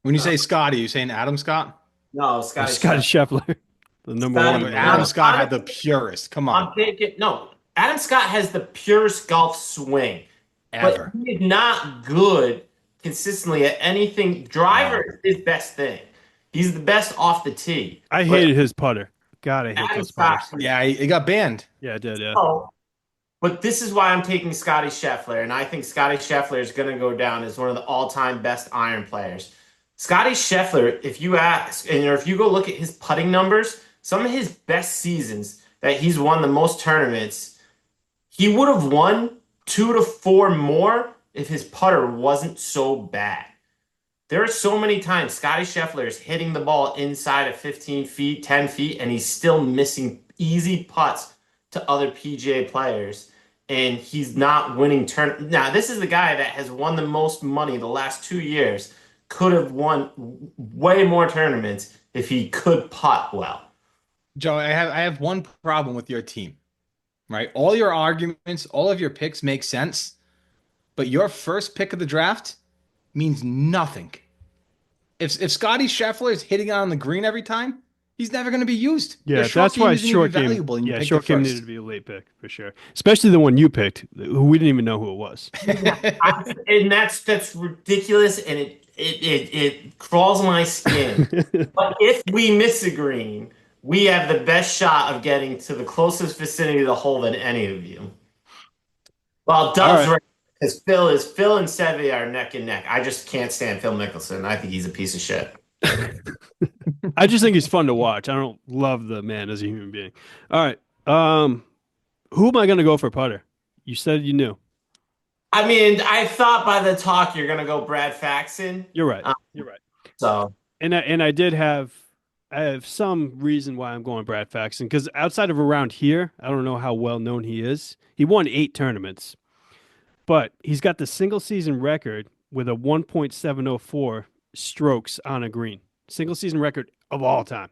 When you say Scotty, you saying Adam Scott? no, Or Scotty Scotty Chef. Scheffler, the number Yeah, one Scotty, in but the Adam no, world. Scott had the purest. Come on, I'm taking no. Adam Scott has the purest golf swing, but ever. he is not good consistently at anything. Driver No. is his best thing. He's the best off the tee. I But hated his putter. God, I hate Adam those Scott putters. can Yeah, he got banned. Yeah, I did. Yeah. throw. But this is why I'm taking Scotty Scheffler, and I think Scotty Scheffler is going to go down as one of the all-time best iron players. Scotty Scheffler, if you ask, and if you go look at his putting numbers, some of his best seasons that he's won the most tournaments, he would have won 2 to 4 more if his putter wasn't so bad. There are so many times Scotty Scheffler is hitting the ball inside of 15 feet, 10 feet, and he's still missing easy putts to other PGA players. And he's not winning turn. Now, this is the guy that has won the most money the last 2 years. Could have won way more tournaments if he could putt well. Joe, I have one problem with your team, right? All your arguments, all of your picks make sense, but your first pick of the draft means nothing. If Scotty Scheffler is hitting on the green every time, he's never going to be used. Your Yeah, short that's game why isn't even short game. valuable, and you Yeah, picked it short game needed first. to be a late pick for sure. Especially the one you picked, who we didn't even know who it was. And that's ridiculous, and it crawls my skin. But if we miss a green, we have the best shot of getting to the closest vicinity of the hole than any of you. Well, All Doug's right. right because Phil and Seve are neck and neck. I just can't stand Phil Mickelson. I think he's a piece of shit. I just think he's fun to watch. I don't love the man as a human being. All right. Who am I going to go for putter? You said you knew. I mean, I thought by the talk you're gonna go Brad Faxon. You're right. Um, You're right. so And I did have I have some reason why I'm going Brad Faxon because outside of around here, I don't know how well known he is. He won 8 tournaments, but he's got the single season record with a 1.704 strokes on a green. Single season record of all time,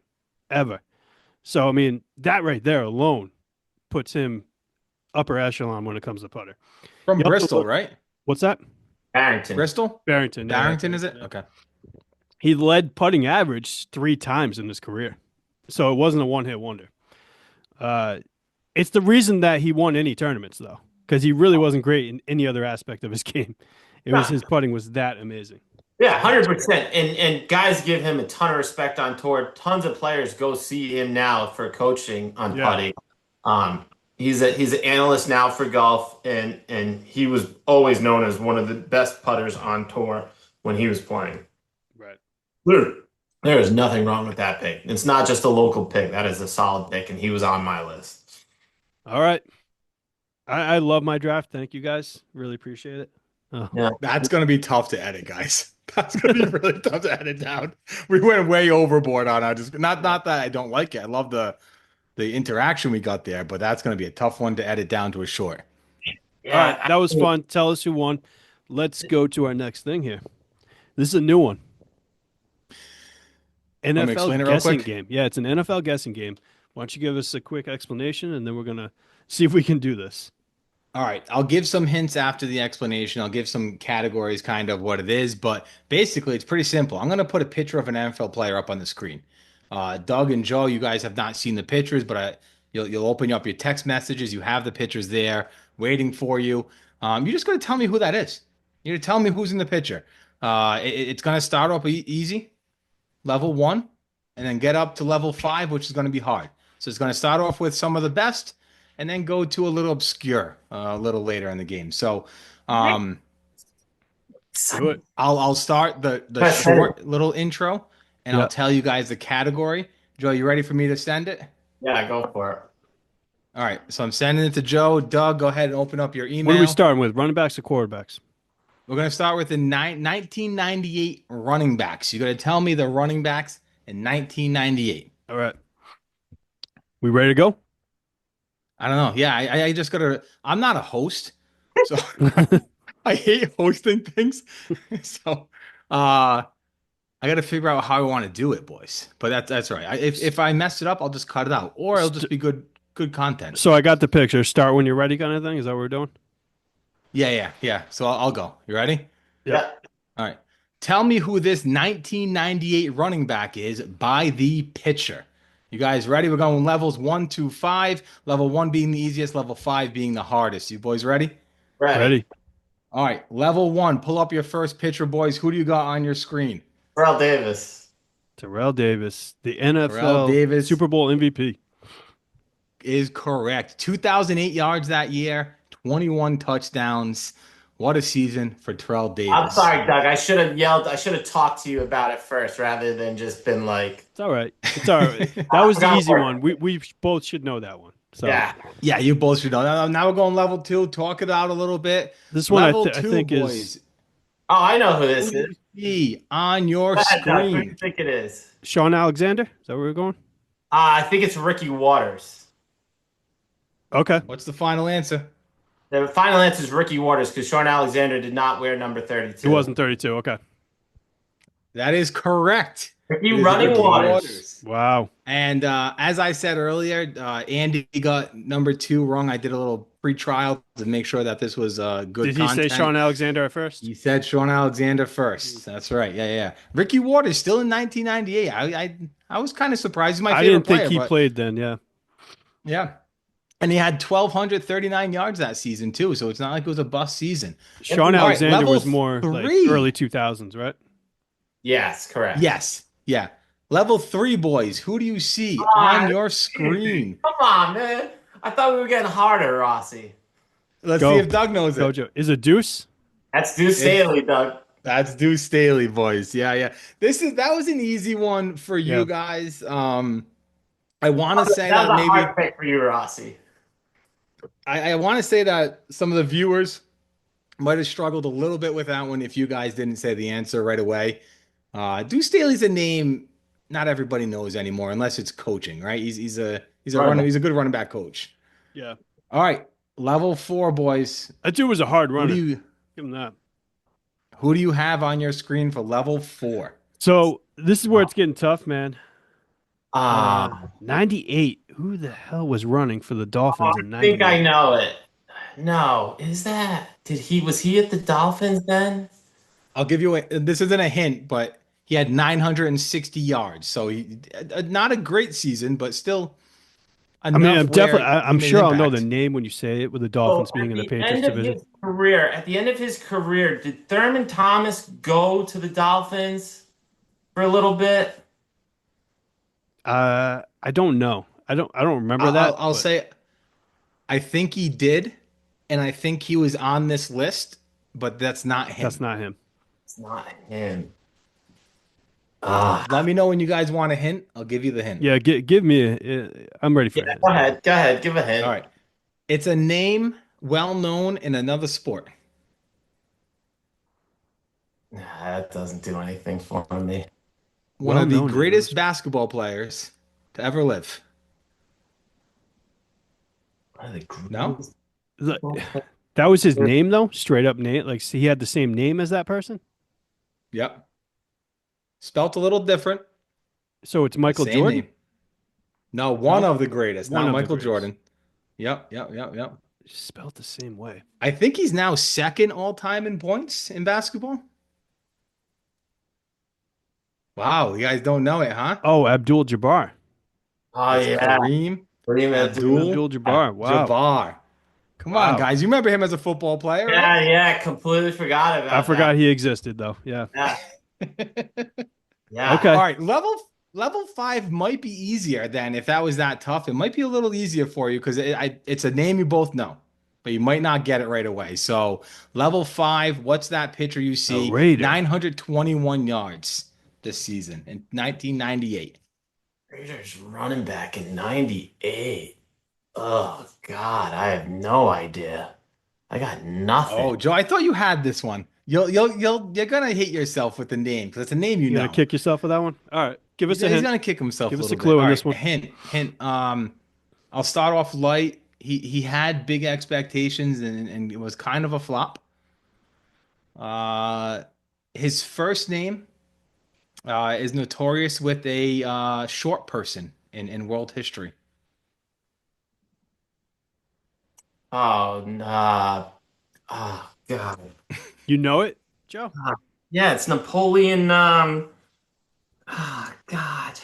ever. So I mean, that right there alone puts him upper echelon when it comes to putter. From You also Bristol, look, right? what's that? Barrington. Bristol? Barrington. Yeah, that's Barrington, right. is it? Yeah. Okay. He led putting average 3 times in his career. So it wasn't a one hit wonder. Uh, it's the reason that he won any tournaments, though, because he really wasn't great in any other aspect of his game. It was Nah, his putting was that amazing. yeah, 100%. And guys give him a ton of respect on tour. Tons of players go see him now for coaching on Yeah. putting. Um, he's an analyst now for golf, and he was always known as one of the best putters on tour when he was playing. Right. There is nothing wrong with that pick. It's not just a local pick. That is a solid pick, and he was on my list. All right. I love my draft. Thank you guys. Really appreciate it. Oh. Yeah. That's going to be tough to edit, guys. That's going to be really tough to edit down. We went way overboard on our just not that I don't like it. I love the interaction we got there, but that's going to be a tough one to edit down to a short. All right. Yeah, That was fun. Tell us who won. Let's go to our next thing here. This is a new one. Want me to explain it NFL real guessing quick? game. Yeah, it's an NFL guessing game. Why don't you give us a quick explanation and then we're going to see if we can do this. All right, I'll give some hints after the explanation. I'll give some categories, kind of what it is, but basically it's pretty simple. I'm going to put a picture of an NFL player up on the screen. Doug and Joe, you guys have not seen the pictures, but you'll open up your text messages. You have the pictures there. waiting for you. You just got to tell me who that is. You're gonna tell me who's in the picture. It's gonna start off easy, level 1, and then get up to level 5, which is gonna be hard. So it's gonna start off with some of the best, and then go to a little obscure a little later in the game. So, um, Do it. I'll start the Press headed. short little intro, and I'll Yeah. tell you guys the category. Joe, you ready for me to send it? Yeah, go for it. All right, so I'm sending it to Joe. Doug, go ahead and open up your What are we email. starting with? Running backs or quarterbacks? We're going to start with the 1998 running backs. You got to tell me the running backs in 1998. All right. We ready to go? I don't know. Yeah, I just got to. I'm not a host, so I hate hosting things. So, I got to figure out how I want to do it, boys. But that's all right. If I mess it up, I'll just cut it out, or it'll just be good content. So I got the picture. Start when you're ready, kind of thing. Is that what we're doing? Yeah. So I'll go. You ready? Yeah. All right. Tell me who this 1998 running back is by the pitcher. You guys ready? We're going levels 1 to 5. Level 1 being the easiest, level 5 being the hardest. You boys ready? Ready? All right. Level 1. Pull up your first pitcher, boys. Who do you got on your screen? Terrell Davis. Terrell Davis, the Terrell NFL Davis Super Bowl MVP. is correct. 2,008 yards that year, 21 touchdowns. What a season for Terrell Davis. I'm sorry, Doug. I should have yelled. I should have talked to you about it first rather than just been like. It's all right. It's all right. That was the easy one. We both should know that one. So Yeah. Yeah, you both should know. Now we're going level 2. Talk it out a little bit. this one Level I 2, think boys. is Oh, I know who this Who is. do you see on your Go ahead, Doug. Who do you screen? think it is? Sean Alexander. Is that where we're going? I think it's Ricky Waters. Okay. What's the final answer? The final answer is Ricky Waters because Sean Alexander did not wear number 32. It wasn't 32. Okay. That is correct. Ricky It is Running Ricky Waters. Wow. And as I said earlier, Andy got number 2 wrong. I did a little pre-trial to make sure that this was good Did he content. say Sean Alexander at first? He said Sean Alexander first. That's right. Yeah. Ricky Waters still in 1998. I was kind of surprised. He's my I favorite didn't think player, he but played then. Yeah. yeah. And he had 1,239 yards that season too, so it's not like it was a bust season. Sean All right, Alexander level was more like 3. early 2000s, right? Yes, correct. Yes. Yeah. Level 3, boys. Who do you see on your screen? Come on, man. I thought we were getting harder, Rossi. Let's Go. see if Doug knows it. Gojo. Is it Deuce? That's Deuce Staley, Doug. That's Deuce Staley, boys. Yeah. That was an easy one for you Yeah. guys. I want to say That that was a maybe hard pick for you, Rossi. I want to say that some of the viewers might have struggled a little bit with that one if you guys didn't say the answer right away. Deuce Staley's a name not everybody knows anymore unless it's coaching, right? He's a good running back coach. Yeah. All right, level 4, boys. That dude was a hard Who runner. do you Give him that. who do you have on your screen for level 4? So this is where it's getting tough, man. 98. Who the hell was running for the Dolphins in I think 98? I know it. No, was he at the Dolphins then? I'll give you this isn't a hint, but he had 960 yards. So not a great season, but still enough. I mean, I'm definitely. where he I'm made sure an I'll know impact. the name when you say it. With the Dolphins being in the Patriots division. At the end of his career, did Thurman Thomas go to the Dolphins for a little bit? I don't know. I don't remember that. I'll say, I think he did, and I think he was on this list, but that's not him. That's not him. It's not him. Let me know when you guys want a hint. I'll give you the hint. Yeah, give me. I'm ready for it. Go ahead. Give a hint. All right. It's a name well known in another sport. Nah, that doesn't do anything for me. One of the Well-known in greatest another basketball players to ever live. What are they? No? That was his name though, straight up name. Like he had the same name as that person. Yep. Spelt a little different. So it's Michael Same Jordan. name. No, one of the greatest, One not of the Michael greatest. Jordan. Yep. Spelled the same way. I think he's now second all time in points in basketball. Wow, you guys don't know it, huh? Oh, Abdul Jabbar. Oh It's yeah, Kareem Kareem Abdul Abdul Jabbar. Wow. Jabbar. Come on, Wow. guys. You remember him as a football player, right? Yeah, yeah, completely forgot I about forgot that. he existed though. Yeah. Yeah, yeah. All Okay. right, level five might be easier than if that was that tough. It might be a little easier for you because it's a name you both know, but you might not get it right away. So level five, what's that picture you A see? Raider. 921 yards this season in 1998. Raiders running back in 98. Oh God, I have no idea. I got Oh, nothing. Joe, I thought you had this one. You're gonna hate yourself with the name because it's a name you You gonna know. kick yourself with that one? All right. Give us a He's hint. gonna kick himself Give a us a little bit. clue All on this right, one. hint. I'll start off light. He had big expectations and it was kind of a flop. Uh, his first name is notorious with a short person in world history. Oh, nah. Oh God. You know it, Joe? Yeah, it's Napoleon. Oh God.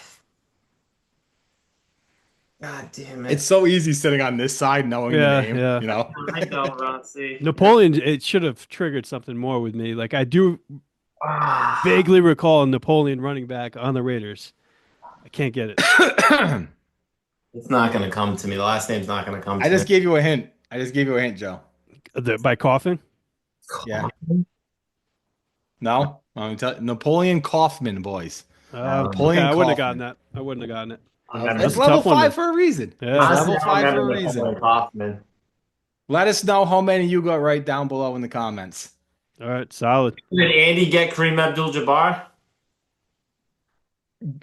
God damn It's it. so easy sitting on this side knowing the Yeah, name, yeah. you know. I know, Rossi. Napoleon, it should have triggered something more with me. Like I do Ah, vaguely recall a Napoleon running back on the Raiders. I can't get it. it's not gonna come to me. The last name's not gonna come I to me. just gave you a hint. I just gave you a hint, Joe. By coughing? Yeah. No? Napoleon Kaufman, boys. Okay, Napoleon I wouldn't have gotten Kaufman. that. I wouldn't have gotten it. I'll never. It's That's a level tough one five to. for a reason. Yeah, It's Honestly, level I don't five for remember a reason. Napoleon Kaufman. Let us know how many you got right down below in the comments. all right, solid. Did Andy get Kareem Abdul-Jabbar?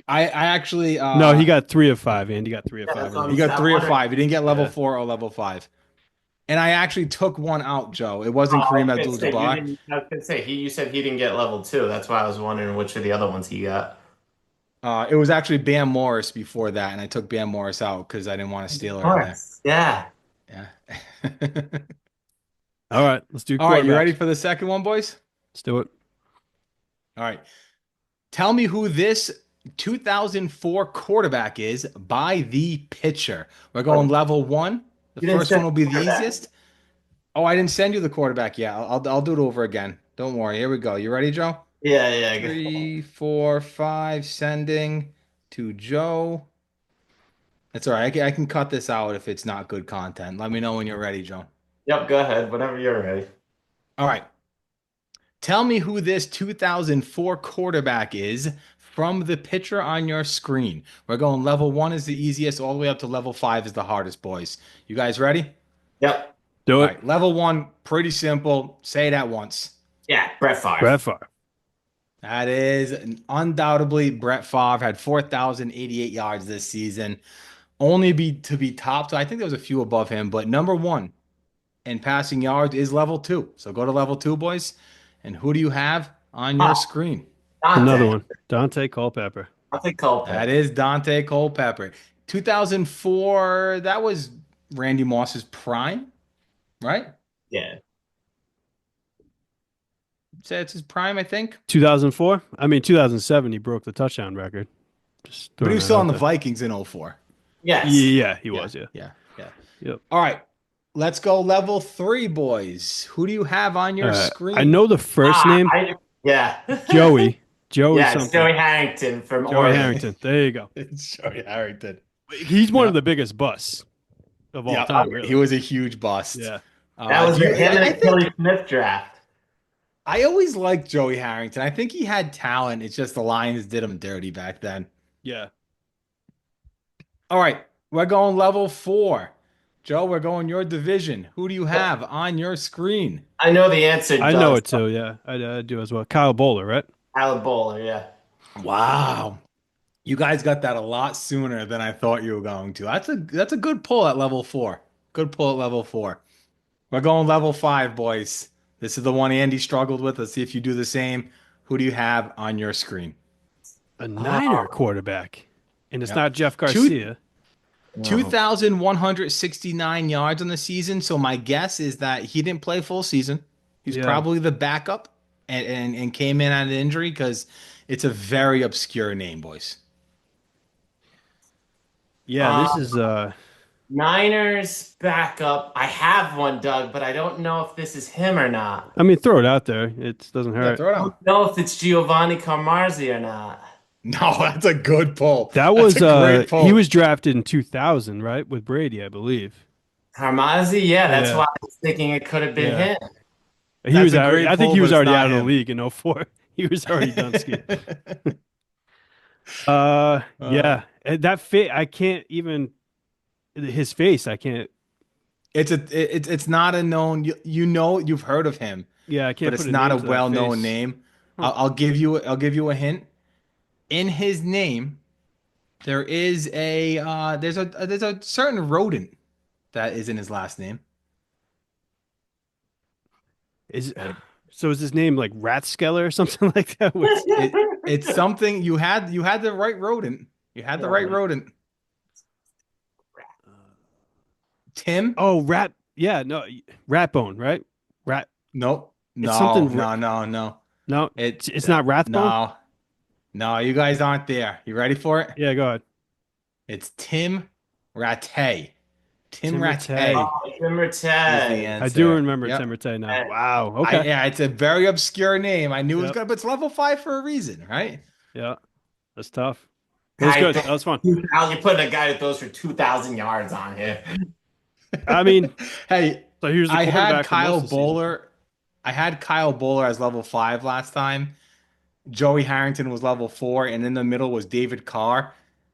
I actually No, he got 3 of 5. Andy got three of Yeah, five that's on what that he I'm one. got saying. I'm three or wondering. five. He didn't get level Yeah. four or level five. And I actually took one out, Joe. It wasn't Oh, I Kareem was gonna say you Abdul-Jabbar. didn't. I was gonna say you said he didn't get level two. That's why I was wondering which of the other ones he got. It was actually Bam Morris before that, and I took Bam Morris out because I didn't want a Of Steeler in there. course. Yeah. Yeah. All right, let's do All right, you ready quarterbacks. for the second one, boys? Let's do it. All right. Tell me who this 2004 quarterback is by the pitcher. We're going But level one. The you didn't first say one will be the quarterback. easiest. Oh, I didn't send you the quarterback yet. I'll do it over again. Don't worry. Here we go. You ready, Joe? Yeah, yeah. 3, 4, 5. Sending to Joe. That's all right. I can cut this out if it's not good content. Let me know when you're ready, Joe. Yep, go ahead. Whenever you're ready. All right. Tell me who this 2004 quarterback is from the picture on your screen. We're going level one is the easiest, all the way up to level five is the hardest, boys. You guys ready? Yep. Do All it. right. Level one, pretty simple. Say it at once. Yeah, Brett Favre. Brett Favre. That is undoubtedly Brett Favre had 4,088 yards this season. Only to be topped. I think there was a few above him, but number one in passing yards is level two. So go to level two, boys. And who do you have on your Oh, screen? Another Dante. one. Dante Culpepper. I'll take Culpepper. That is Dante Culpepper. 2004, that was Randy Moss's prime, right? Yeah. Say it's his prime, I think. 2004. I mean 2007. He broke the touchdown record. Just But he throwing was that still on out the there. Vikings in '04. Yes. Yeah, he Yeah, was. Yeah. yeah. Yep. All right. Let's go level three, boys. Who do you have on your I screen? know the first name. Yeah. Joey. Joey Yeah, it's something. Joey Harrington from Joey Oregon. Harrington. There you go. It's Joey Harrington. He's one of Yeah. the biggest busts of all Yeah, time, he really. was a huge bust. Yeah. That was Do you, him and I think Achilles Smith draft. I always liked Joey Harrington. I think he had talent. It's just the Lions did him dirty back then. Yeah. All right, we're going level four. Joe, we're going your division. Who do you have on your screen? I know the answer, I know Doug. it too. Yeah. I do as well. Kyle Bowler, right? Alec Bowler, yeah. Wow. You guys got that a lot sooner than I thought you were going to. That's a good pull at level four. Good pull at level four. We're going level five, boys. This is the one Andy struggled with. Let's see if you do the same. Who do you have on your screen? A Niner Oh, quarterback. And it's Yep. not Jeff Two, Garcia. no. 2,169 yards on the season. So my guess is that he didn't play full season. He's Yeah. probably the backup and came in on an injury because it's a very obscure name, boys. Yeah, Uh, this is Niners backup. I have one, Doug, but I don't know if this is him or not. I mean, throw it out there. It doesn't Yeah, hurt. throw it I out. don't know if it's Giovanni Carmarzi or not. No, that's a good pull. That That's was a great he pull. was drafted in 2000, right? With Brady, I believe. Carmazzi, yeah, that's Yeah. why I was thinking it could have been Yeah. him. He That's was a out, great I think pull, he but was it's already not out of the him. league in '04. He was already done skiing. Uh, Yeah. And that fit, I can't even his face, I can't it's not a known. You know you've heard of him, yeah, I but can't put it's a not a name to that well-known face. name. Huh. I'll give you a hint. In his name, there is there's a certain rodent that is in his last name. Is so is his name like Ratskeller or something like that? What's It's something you had the right rodent. You had the right rodent. Tim? oh, rat yeah, no, rat bone, right? Rat Nope. it's something No. no, It it's not Rathbone? no. No, you guys aren't there. You ready for it? Yeah, go ahead. It's Tim Rattay. Tim Timotei. Rattay Oh, Zimmer is the Ted. I do answer. remember Yep. Timotei now. Wow. I Okay. yeah, it's a very obscure name. I knew it was Yep. good, but it's level 5 for a reason, right? Yeah. That's tough. That was Guy good. throws That was fun. 2,000. You're putting a guy who throws for 2,000 yards on here. I mean, Hey, so here's the I had quarterback for most Kyle of the season. Bowler. I had Kyle Bowler as level 5 last time. Joey Harrington was level 4, and in the middle was David Carr.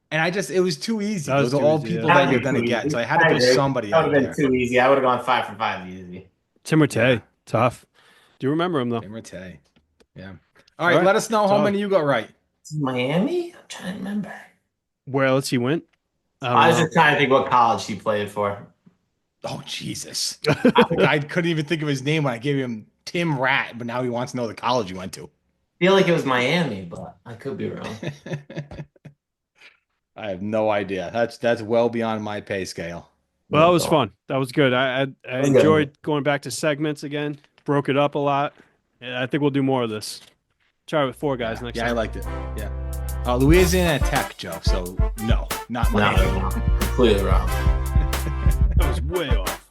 And it was too easy. That was Those are too all easy, people yeah. that That you're would be gonna too get. easy. So I had to I put agree. somebody That would out have been there. too easy. I would have gone 5 for 5 easy. Timotei. Yeah, Tough. Do you remember him though? Tim Rattay. Yeah. All All right, right. let us know how Solid. many you got right. Miami? I'm trying to remember. Where else he went? I I was don't just trying to think what college he played for. Oh, Jesus. know. The guy couldn't even think of his name when I gave him Tim Rat, but now he wants to know the college he went to. I feel like it was Miami, but I could be wrong. I have no idea. That's well beyond my pay scale. Well, that was fun. That was good. I was good. enjoyed going back to segments again. Broke it up a lot. And I think we'll do more of this. Try with four guys next Yeah, I time. liked it. Yeah. Louisiana Tech, Joe. So no, not No, Miami. no, completely wrong. That was way off.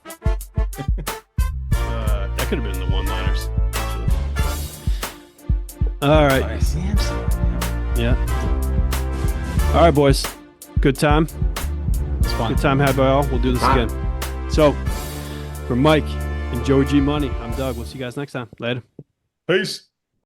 That could have been the one-liners. All right. Yeah. All right, boys. Good time. It's fun. Good time had by all. We'll do this again. So, for Mike and Joe G Money, I'm Doug. We'll see you guys next time. Later. Peace.